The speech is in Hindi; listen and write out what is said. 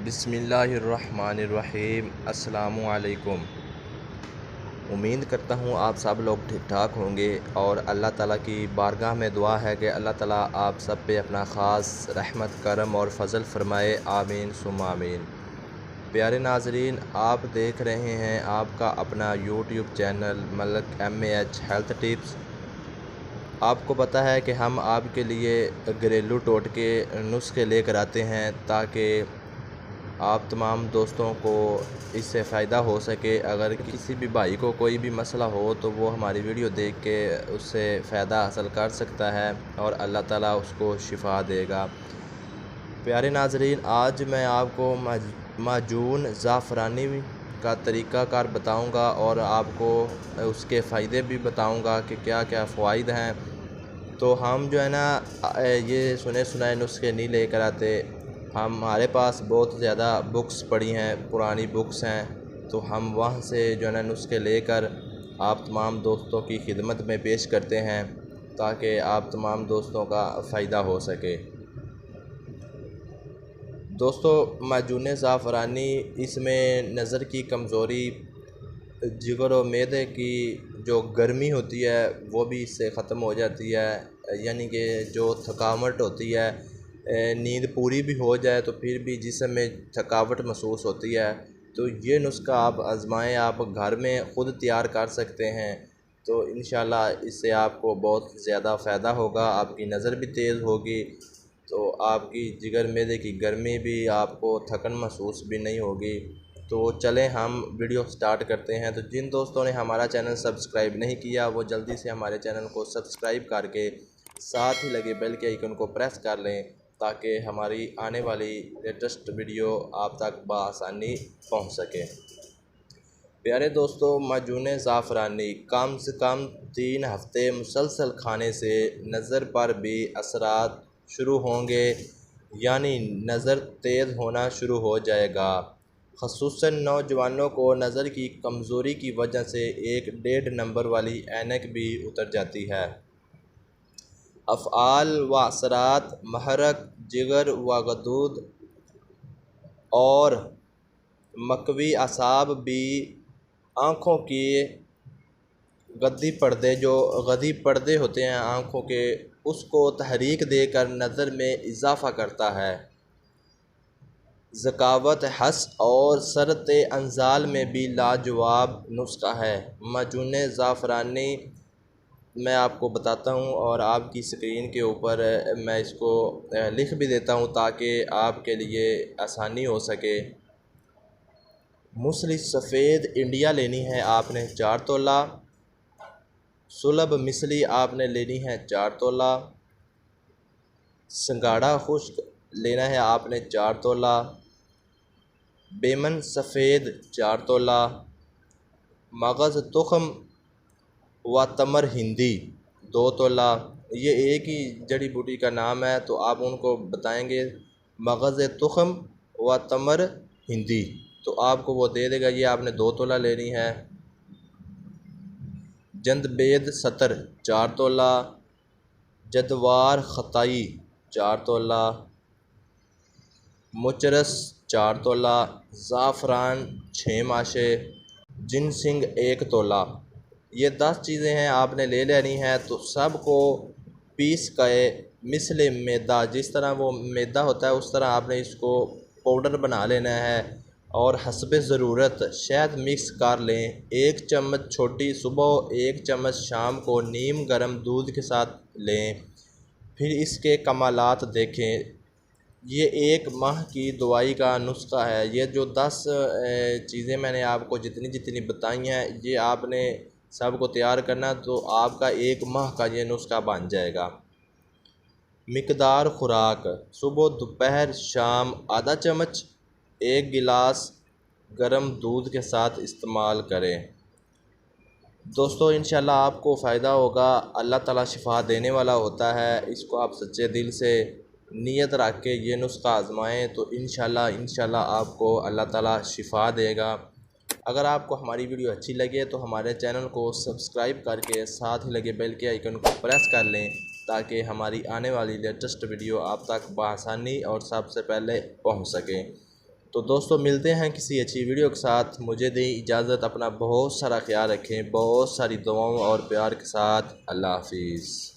बिस्मिल्लाहिर्रहमानिर्रहीम। अस्सलामु अलैकुम। उम्मीद करता हूँ आप सब लोग ठीक ठाक होंगे और अल्लाह ताला की बारगाह में दुआ है कि अल्लाह ताला आप सब पे अपना ख़ास रहमत करम और फ़ज़ल फ़रमाए। आमीन सुम्मा आमीन। प्यारे नाज़रीन, आप देख रहे हैं आपका अपना यूट्यूब चैनल मलक MAH हेल्थ टिप्स। आपको पता है कि हम आपके लिए घरेलू टोटके नुस्खे लेकर आते हैं ताकि आप तमाम दोस्तों को इससे फ़ायदा हो सके। अगर किसी भी भाई को कोई भी मसला हो तो वो हमारी वीडियो देख के उससे फ़ायदा हासिल कर सकता है और अल्लाह ताला उसको शिफा देगा। प्यारे नाज़रीन, आज मैं आपको माजून ज़ाफ़रानी का तरीक़ाकार बताऊंगा और आपको उसके फ़ायदे भी बताऊंगा कि क्या क्या फ़वाइद हैं। तो हम जो है ना ये सुने सुनाए नुस्खे नहीं लेकर आते। हमारे पास बहुत ज़्यादा बुक्स पड़ी हैं, पुरानी बुक्स हैं, तो हम वहाँ से जो है ना नुस्खे लेकर आप तमाम दोस्तों की खिदमत में पेश करते हैं ताकि आप तमाम दोस्तों का फ़ायदा हो सके। दोस्तों, माजून ज़ाफ़रानी, इसमें नज़र की कमज़ोरी, जिगर और मैदे की जो गर्मी होती है वो भी इससे ख़त्म हो जाती है। यानी कि जो थकावट होती है, नींद पूरी भी हो जाए तो फिर भी जिस्म में थकावट महसूस होती है, तो ये नुस्खा आप आज़माएँ। आप घर में ख़ुद तैयार कर सकते हैं, तो इंशाल्लाह इससे आपको बहुत ज़्यादा फ़ायदा होगा। आपकी नज़र भी तेज़ होगी, तो आपकी जिगर मैदे की गर्मी भी, आपको थकन महसूस भी नहीं होगी। तो चलें हम वीडियो स्टार्ट करते हैं। तो जिन दोस्तों ने हमारा चैनल सब्सक्राइब नहीं किया वो जल्दी से हमारे चैनल को सब्सक्राइब करके साथ ही लगे बेल के आइकन को प्रेस कर लें ताकि हमारी आने वाली लेटेस्ट वीडियो आप तक बआसानी पहुंच सके। प्यारे दोस्तों, माजून ज़ाफ़रानी कम से कम 3 हफ़्ते मुसलसल खाने से नज़र पर भी असरात शुरू होंगे, यानी नज़र तेज़ होना शुरू हो जाएगा। ख़ुसूसन नौजवानों को नज़र की कमज़ोरी की वजह से 1.5 नंबर वाली ऐनक भी उतर जाती है। अफ़आल व असरात महरक, जिगर व गदूद और मकवी असाब भी आँखों के गद्दी पर्दे होते हैं आँखों के, उसको तहरीक देकर नज़र में इजाफ़ा करता है। ज़कावत, हस और सरत अंजाल में भी लाजवाब नुस्खा है। माजून ज़ाफ़रानी मैं आपको बताता हूँ और आपकी स्क्रीन के ऊपर मैं इसको लिख भी देता हूँ ताकि आपके लिए आसानी हो सके। मूसली सफ़ेद इंडिया लेनी है आपने 4 तोला। सुलभ मिसली आपने लेनी है 4 तोला। संगाड़ा खुश्क लेना है आपने 4 तोला। बेमन सफ़ेद 4 तोला। मगज़ तुख़म व तमर हिंदी 2 तोला। ये एक ही जड़ी बूटी का नाम है, तो आप उनको बताएंगे मगज़ तुख़म व तमर हिंदी, तो आपको वो दे देगा। ये आपने 2 तोला लेनी है। जंदबेद सतर 4 तोला। जदवार खताई 4 तोला। मुचरस 4 तोला। ज़ाफ़रान 6 माशे। जिनसिंग 1 तोला। ये 10 चीज़ें हैं आपने ले लेनी है। तो सबको पीस के मिसले मैदा, जिस तरह वो मैदा होता है उस तरह आपने इसको पाउडर बना लेना है और हस्बे ज़रूरत शहद मिक्स कर लें। 1 चम्मच छोटी सुबह, 1 चम्मच शाम को नीम गर्म दूध के साथ लें। फिर इसके कमालात देखें। ये 1 माह की दवाई का नुस्खा है। ये जो 10 चीज़ें मैंने आपको जितनी बताई हैं, ये आपने सब को तैयार करना, तो आपका 1 माह का ये नुस्खा बन जाएगा। मिकदार खुराक सुबह, दोपहर, शाम आधा चम्मच 1 गिलास गर्म दूध के साथ इस्तेमाल करें। दोस्तों, इंशाल्लाह आपको फ़ायदा होगा। अल्लाह ताला शिफा देने वाला होता है। इसको आप सच्चे दिल से नीयत रख के ये नुस्खा आज़माएँ तो इंशाल्लाह आपको अल्लाह ताला शिफा देगा। अगर आपको हमारी वीडियो अच्छी लगे तो हमारे चैनल को सब्सक्राइब करके साथ ही लगे बेल के आइकन को प्रेस कर लें ताकि हमारी आने वाली लेटेस्ट वीडियो आप तक बआसानी और सबसे पहले पहुंच सके। तो दोस्तों मिलते हैं किसी अच्छी वीडियो के साथ। मुझे दें इजाज़त, अपना बहुत सारा ख्याल रखें, बहुत सारी दुआओं और प्यार के साथ। अल्लाह हाफिज़।